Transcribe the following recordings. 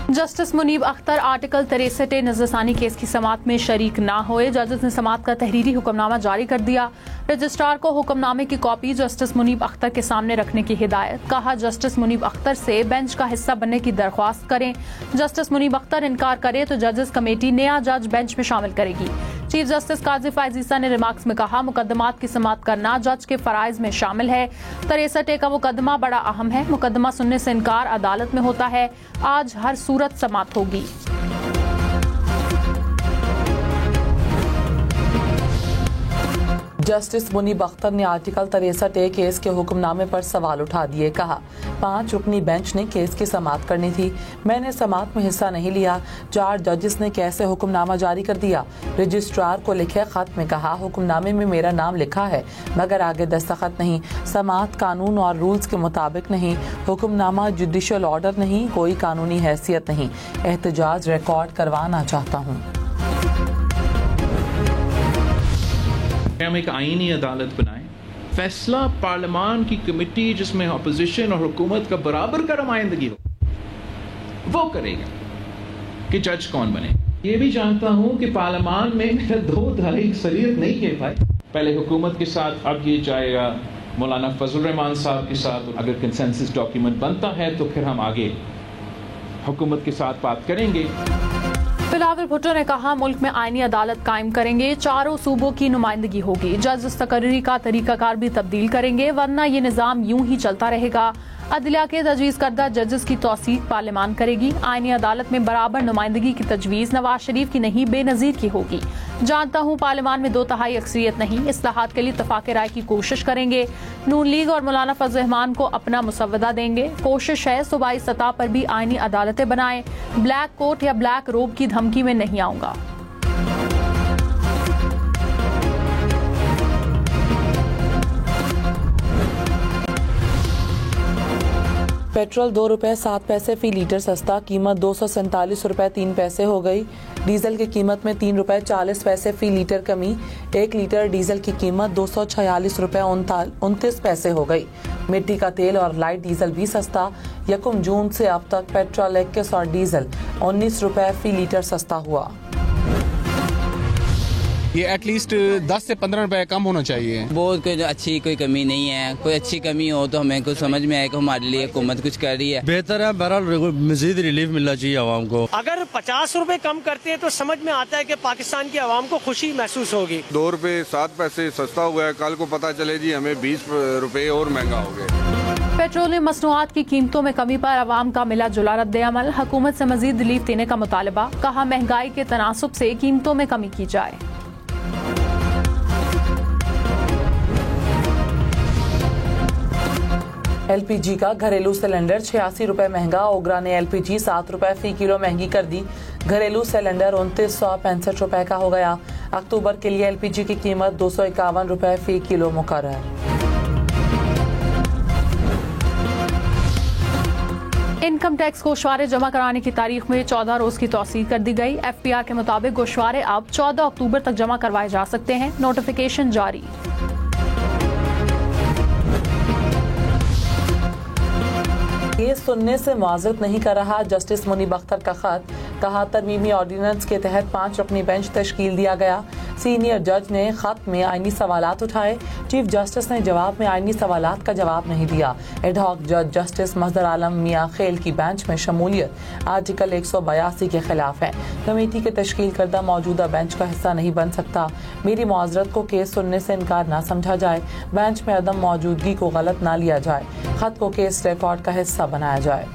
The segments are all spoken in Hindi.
जस्टिस मुनीब अख्तर आर्टिकल 63 नजरसानी केस की समाअत में शरीक ना हुए। जजेस ने समाअत का तहरीरी हुक्मनामा जारी कर दिया। रजिस्ट्रार को हुक्मनामे की कॉपी जस्टिस मुनीब अख्तर के सामने रखने की हिदायत। कहा जस्टिस मुनीब अख्तर से बेंच का हिस्सा बनने की दरख्वास्त करें। जस्टिस मुनीब अख्तर इनकार करे तो जजेस कमेटी नया जज बेंच में शामिल करेगी। चीफ जस्टिस काजी फायज ईसा ने रिमार्क्स में कहा मुकदमात की समाअत करना जज के फराइज में शामिल है। 63 का मुकदमा बड़ा अहम है। मुकदमा सुनने से इनकार अदालत में होता है। आज हर सूरत समाअत होगी। जस्टिस मुनीब अख्तर ने आर्टिकल 63 केस के हुक्मनामे पर सवाल उठा दिए। कहा 5 रुकनी बेंच ने केस की समाअत करनी थी, मैंने समाअत में हिस्सा नहीं लिया। 4 जजेस ने कैसे हुक्मनामा जारी कर दिया। रजिस्ट्रार को लिखे खत में कहा हुक्मनामे में मेरा नाम लिखा है मगर आगे दस्तखत नहीं। समाअत कानून और रूल्स के मुताबिक नहीं। हुक्मनामा जुडिशल ऑर्डर नहीं, कोई कानूनी हैसियत नहीं। एहतजाज रिकॉर्ड करवाना चाहता हूँ। हम एक आईनी अदालत बनाएं। फैसला पार्लियामान की कमेटी जिसमें अपोजिशन और हुकूमत का बराबर का नुमाइंदगी हो वो करेगा कि जज कौन बने। ये भी जानता हूं कि पार्लियामान में मेरा 2 दहाई अक्सरियत नहीं है भाई। पहले हुकूमत के साथ, अब ये जाएगा मौलाना फजल रहमान साहब के साथ। अगर कंसेंसस डॉक्यूमेंट बनता है तो फिर हम आगे हुकूमत के साथ बात करेंगे। बिलावल भुट्टो ने कहा मुल्क में आईनी अदालत कायम करेंगे, चारों सूबों की नुमाइंदगी होगी। जज तकर्री का तरीकाकार भी तब्दील करेंगे वरना ये निज़ाम यूं ही चलता रहेगा। अदलिया के तजवीज़ करदा जजेस की तौसीक पार्लियामान करेगी। आईनी अदालत में बराबर नुमाइंदगी की तजवीज़ नवाज शरीफ की नहीं बेनज़ीर की होगी। जानता हूँ पार्लियामान में 2 तिहाई अक्सरियत नहीं। इस्लाहात के लिए इत्तफाक़ राय की कोशिश करेंगे। नून लीग और मौलाना फजल रहमान को अपना मुसव्वदा देंगे। कोशिश है सूबाई सतह पर भी आईनी अदालतें बनाएं। ब्लैक कोट या ब्लैक रोब की धमकी में नहीं आऊंगा। पेट्रोल 2 रुपए 7 पैसे फी लीटर सस्ता, कीमत 247 रुपए 3 पैसे हो गई। डीजल की कीमत में 3 रुपए 40 पैसे फी लीटर कमी। 1 लीटर डीजल की कीमत 246 रुपए 29 पैसे हो गई। मिट्टी का तेल और लाइट डीजल भी सस्ता। 1 जून से अब तक पेट्रोल 21 और डीजल 19 रुपए फी लीटर सस्ता हुआ। ये एटलीस्ट 10 से 15 रुपए कम होना चाहिए। बहुत कोई अच्छी कोई कमी नहीं है। कोई अच्छी कमी हो तो हमें कुछ समझ में आए कि हमारे लिए हुकूमत कुछ कर रही है। बेहतर है, बहरहाल मजीद रिलीफ मिलना चाहिए आवाम को। अगर 50 रुपए कम करते हैं तो समझ में आता है कि पाकिस्तान की आवाम को खुशी महसूस होगी। 2 रुपए 7 पैसे सस्ता हुआ है, कल को पता चले जी हमें 20 रुपए और महंगा हो गया। पेट्रोलियम मसनूआत की कीमतों में कमी पर अवाम का मिला जुला रद्द-ए-अमल। हुकूमत से मजीद रिलीफ देने का मुतालबा। कहा महंगाई के तनासुब से कीमतों में कमी की जाए। LPG का घरेलू सिलेंडर 86 रुपए महंगा। ओगरा ने LPG 7 रुपए फी किलो महंगी कर दी। घरेलू सिलेंडर 2965 रुपए का हो गया। अक्टूबर के लिए LPG की कीमत 251 रुपए फी किलो मुकर्रर। इनकम टैक्स गोशवारे जमा कराने की तारीख में 14 रोज की तौसील कर दी गई। FPR के मुताबिक गोशवारे अब 14 अक्टूबर तक जमा करवाए जा सकते हैं। नोटिफिकेशन जारी। केस सुनने से मुआवजत नहीं कर रहा जस्टिस मुनीब अख्तर का खत। कहा तरमीमी ऑर्डिनेंस के तहत 5 रुकनी बेंच तश्कील दिया गया। सीनियर जज ने खत में आईनी सवालात उठाए। चीफ जस्टिस ने जवाब में आईनी सवालात का जवाब नहीं दिया। एडहॉक जज जस्टिस मजहर आलम मियां खेल की बेंच में शमूलियत आर्टिकल 182 के खिलाफ है। कमेटी के तश्कील करदा मौजूदा बेंच का हिस्सा नहीं बन सकता। मेरी मुआवजत को केस सुनने से इनकार ना समझा जाए। बेंच में अदम मौजूदगी को गलत ना लिया जाए। खत को केस रिकॉर्ड का हिस्सा बनाया जाए।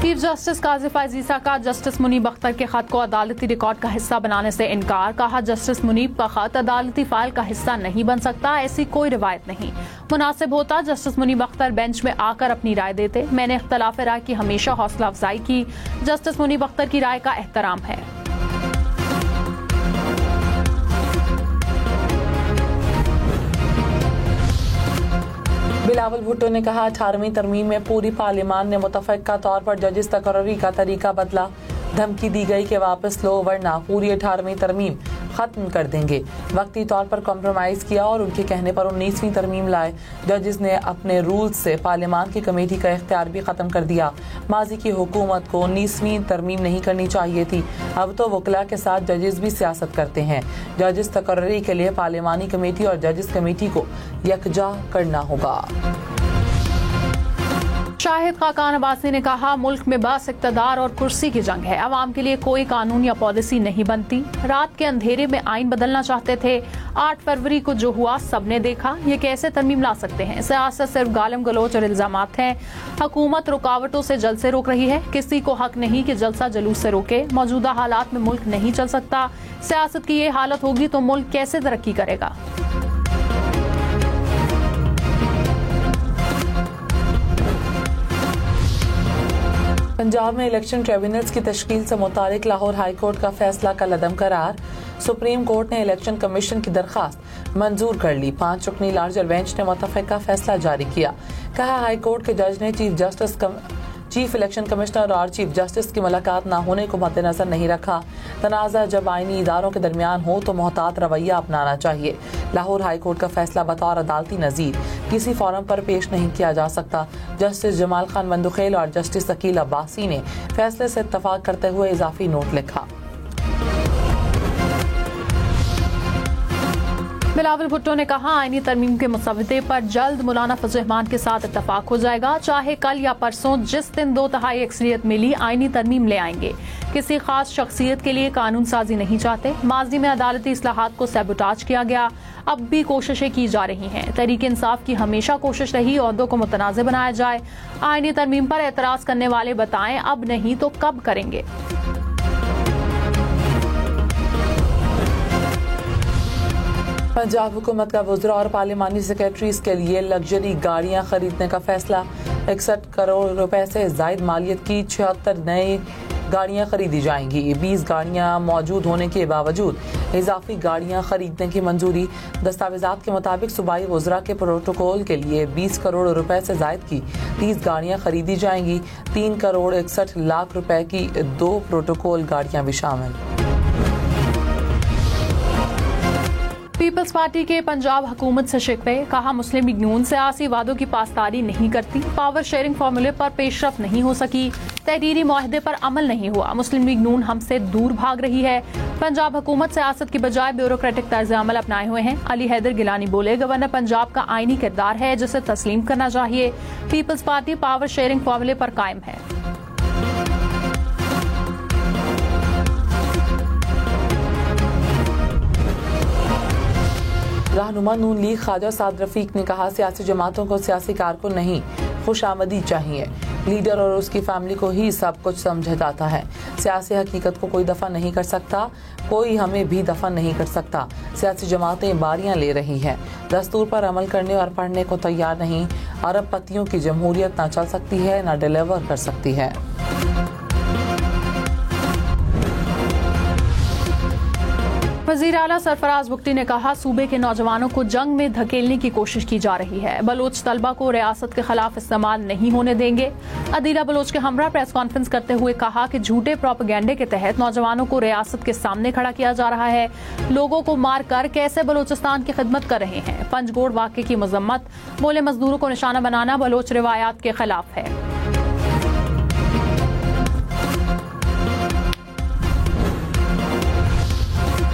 चीफ जस्टिस काजी फायज ईसा का जस्टिस मुनीब अख्तर के खत को अदालती रिकॉर्ड का हिस्सा बनाने से इनकार। कहा जस्टिस मुनीब का खत अदालती फाइल का हिस्सा नहीं बन सकता, ऐसी कोई रिवायत नहीं। मुनासिब होता जस्टिस मुनीब अख्तर बेंच में आकर अपनी राय देते। मैंने इख्तलाफ राय की हमेशा हौसला अफजाई की। जस्टिस मुनीब अख्तर की राय का एहतराम है। बिलावल भुट्टो ने कहा 18वीं तरमीम में पूरी पार्लियामान ने मुतफ़क्का तौर पर जजेस तकर्री का तरीका बदला। धमकी दी गई कि वापस लो वरना पूरी 18वीं तरमीम ख़त्म कर देंगे। वक्ती तौर पर कॉम्प्रोमाइज़ किया और उनके कहने पर 19वीं तरमीम लाए। जजेस ने अपने रूल्स से पार्लियामान की कमेटी का इख्तियार भी ख़त्म कर दिया। माजी की हुकूमत को 19वीं तरमीम नहीं करनी चाहिए थी। अब तो वकला के साथ जजेस भी सियासत करते हैं। जजेस तकर्री के लिए पार्लियामानी कमेटी और जजेस कमेटी को यकजा करना होगा। शाहिद खाकान अब्बासी ने कहा, मुल्क में बस इक़्तिदार और कुर्सी की जंग है। अवाम के लिए कोई कानून या पॉलिसी नहीं बनती। रात के अंधेरे में आइन बदलना चाहते थे। 8 फरवरी को जो हुआ सबने देखा। ये कैसे तरमीम ला सकते हैं? सियासत सिर्फ गालम गलोच और इल्जामात हैं। हुकूमत रुकावटों से जलसे रोक रही है। किसी को हक नहीं कि जलसा जुलूस से रोके। मौजूदा हालात में मुल्क नहीं चल सकता। सियासत की ये हालत होगी तो मुल्क कैसे तरक्की करेगा? पंजाब में इलेक्शन ट्रिब्यूनल्स की तश्कील से मुतालिक लाहौर हाई कोर्ट का फैसला कलअदम करार। सुप्रीम कोर्ट ने इलेक्शन कमीशन की दरख्वास्त मंजूर कर ली। 5 रुकनी लार्जर बेंच ने मुतफ़िका फैसला जारी किया। कहा, हाई कोर्ट के जज ने चीफ इलेक्शन कमिश्नर और चीफ जस्टिस की मुलाकात न होने को मद्देनजर नहीं रखा। तनाज़ा जब आईनी इदारों के दरमियान हो तो मोहतात रवैया अपनाना चाहिए। लाहौर हाई कोर्ट का फैसला बतौर अदालती नज़ीर किसी फोरम पर पेश नहीं किया जा सकता। जस्टिस जमाल खान बंदुखेल और जस्टिस अकील अब्बासी ने फैसले से इत्तफाक करते हुए इजाफी नोट लिखा। बिलावल भुट्टो ने कहा, आईनी तरमीम के मसवदे पर जल्द मौलाना फजल रहमान के साथ इत्तफाक हो जाएगा। चाहे कल या परसों, जिस दिन 2/3 अक्सरियत मिली, आईनी तरमीम ले आएंगे। किसी खास शख्सियत के लिए कानून साजी नहीं चाहते। माजी में अदालती इस्लाहात को सैबोटाज किया गया, अब भी कोशिशें की जा रही हैं। तहरीक इंसाफ की हमेशा कोशिश रही ओहदों को मुतनाज़ बनाया जाए। आईनी तरमीम पर एतराज़ करने वाले बताएं, अब नहीं तो कब करेंगे? पंजाब हुकूमत का वज़रा और पार्लियामानी सेक्रेटरीज के लिए लग्जरी गाड़ियां खरीदने का फैसला। 61 करोड़ रुपए से जायद मालियत की 76 नई गाड़ियां खरीदी जाएंगी। 20 गाड़ियां मौजूद होने के बावजूद इजाफी गाड़ियां खरीदने की मंजूरी। दस्तावेजात के मुताबिक सूबाई वज़रा के प्रोटोकॉल के लिए 20 करोड़ रुपए से जायद की 30 गाड़ियां खरीदी जाएंगी। 3 करोड़ 61 लाख रुपए की 2 प्रोटोकॉल गाड़ियां भी शामिल। पीपल्स पार्टी के पंजाब हुकूमत से शिकवे। कहा, मुस्लिम लीग नून सियासी वादों की पासदारी नहीं करती। पावर शेयरिंग फार्मूले पर पेशरफ नहीं हो सकी। तहरीरी मुआहदे पर अमल नहीं हुआ। मुस्लिम लीग नून हमसे दूर भाग रही है। पंजाब हुकूमत सियासत की बजाय ब्यूरोक्रेटिक तर्ज अमल अपनाए हुए हैं। अली हैदर गिलानी बोले, गवर्नर पंजाब का आईनी किरदार है जिसे तस्लीम करना चाहिए। पीपल्स पार्टी पावर शेयरिंग फार्मूले पर कायम है। रहनुमा नून लीग ख्वाजा साद रफीक ने कहा, सियासी जमातों को सियासी कारकुन नहीं, खुशामदी चाहिए। लीडर और उसकी फैमिली को ही सब कुछ समझा जाता है। सियासी हकीकत को कोई दफा नहीं कर सकता, कोई हमें भी दफा नहीं कर सकता। सियासी जमातें बारियां ले रही हैं, दस्तूर पर अमल करने और पढ़ने को तैयार नहीं। अरब पतियों की जमहूरियत ना चल सकती है, ना डिलीवर कर सकती है। वज़ीर आला सरफराज बुगटी ने कहा, सूबे के नौजवानों को जंग में धकेलने की कोशिश की जा रही है। बलोच तलबा को रियासत के खिलाफ इस्तेमाल नहीं होने देंगे। अदीला बलोच के हमरा प्रेस कॉन्फ्रेंस करते हुए कहा कि झूठे प्रोपेगेंडे के तहत नौजवानों को रियासत के सामने खड़ा किया जा रहा है। लोगों को मार कर कैसे बलोचिस्तान की खिदमत कर रहे हैं। पंजगोड़ वाक़े की मजम्मत। बोले, मजदूरों को निशाना बनाना बलोच रिवायात के खिलाफ है।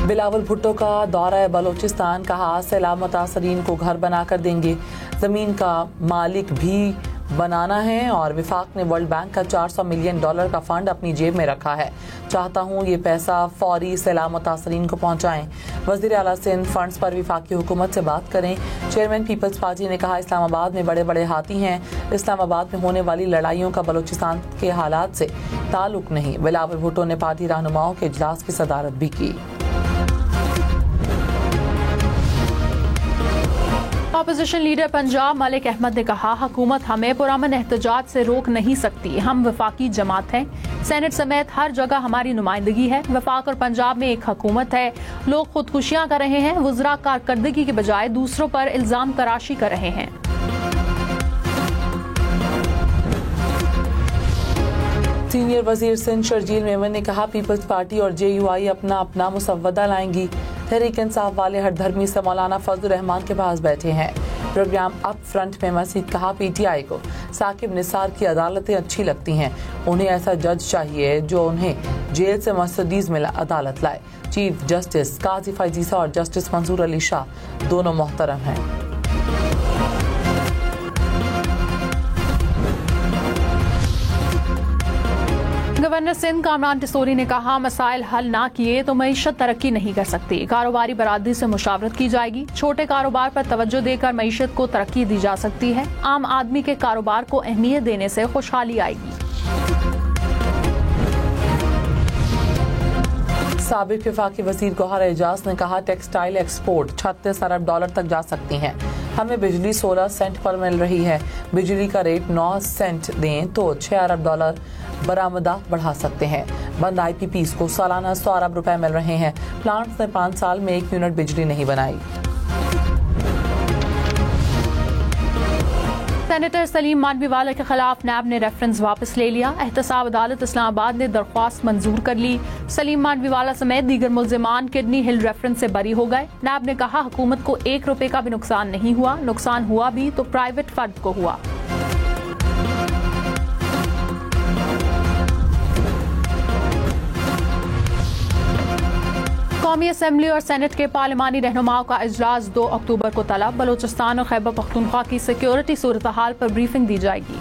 बिलावल भुट्टो का दौरा बलोचिस्तान। कहा, सैलाब मुतासरीन को घर बनाकर देंगे। ज़मीन का मालिक भी बनाना है और विफाक ने वर्ल्ड बैंक का $400 मिलियन का फंड अपनी जेब में रखा है। चाहता हूँ ये पैसा फौरी सैलाब मुतासरीन को पहुँचाएं। वज़ीर आला से इन फंड्स पर विफाकी हुकूमत से बात करें। चेयरमैन पीपल्स पार्टी ने कहा, इस्लामाबाद में बड़े बड़े हाथी हैं। इस्लामाबाद में होने वाली लड़ाइयों का बलोचिस्तान के हालात से ताल्लुक नहीं। बिलावल भुट्टो ने पार्टी रहनुमाओं के इजलास की सदारत भी की। अपोजिशन लीडर पंजाब मलिक अहमद ने कहा, हुकूमत हमें पुरअमन एहतजाज से रोक नहीं सकती। हम वफाकी जमात हैं। सेनेट समेत हर जगह हमारी नुमाइंदगी है। वफाक और पंजाब में एक हुकूमत है। लोग खुदकुशियां कर रहे हैं। वज़रा कारकर्दगी के बजाय दूसरों पर इल्जाम तराशी कर रहे हैं। सीनियर वजीर सिंध शर्जील मेमन ने कहा, पीपल्स पार्टी और JUI अपना मुसव्वदा लाएंगी। तहरीक इंसाफ वाले हरधर्मी से मौलाना फजल रहमान के पास बैठे हैं। प्रोग्राम अप फ्रंट में मजीद कहा, PTI को साकिब निसार की अदालतें अच्छी लगती हैं, उन्हें ऐसा जज चाहिए जो उन्हें जेल से मर्सिडीज में अदालत लाए। चीफ जस्टिस काजी फैजीसा और जस्टिस मंसूर अली शाह दोनों मोहतरम हैं। गवर्नर सिंध कामरान टिसोरी ने कहा, मसाइल हल ना किए तो मईशत तरक्की नहीं कर सकती। कारोबारी बरादरी से मुशावरत की जाएगी। छोटे कारोबार पर तवज्जो देकर मईशत को तरक्की दी जा सकती है। आम आदमी के कारोबार को अहमियत देने से खुशहाली आएगी। साबिक वफाकी वजीर गौहर एजाज ने कहा, टेक्सटाइल एक्सपोर्ट 36 अरब डॉलर तक जा सकती हैं। हमें बिजली 16 सेंट पर मिल रही है। बिजली का रेट 9 सेंट दें तो 6 अरब डॉलर बरामदा बढ़ा सकते हैं। बंद IPPs को सालाना 100 अरब रुपए मिल रहे हैं। प्लांट्स ने 5 साल में 1 यूनिट बिजली नहीं बनाई। सेनेटर सलीम मानवीवाला के खिलाफ नैब ने रेफरेंस वापस ले लिया। एहतसाब अदालत इस्लामाबाद ने दरख्वास्त मंजूर कर ली। सलीम मानवीवाला समेत दीगर मुल्जिमान किडनी हिल रेफरेंस से बरी हो गए। नैब ने कहा, हुकूमत को 1 रुपए का भी नुकसान नहीं हुआ। नुकसान हुआ भी तो प्राइवेट फर्द को हुआ। कौमी असम्बली और सेनेट के पार्लिमानी रहनुमाओं का इजलास 2 अक्टूबर को तलब। बलोचिस्तान और खैबर पख्तूनख्वा की सिक्योरिटी सूरत हाल पर ब्रीफिंग दी जाएगी।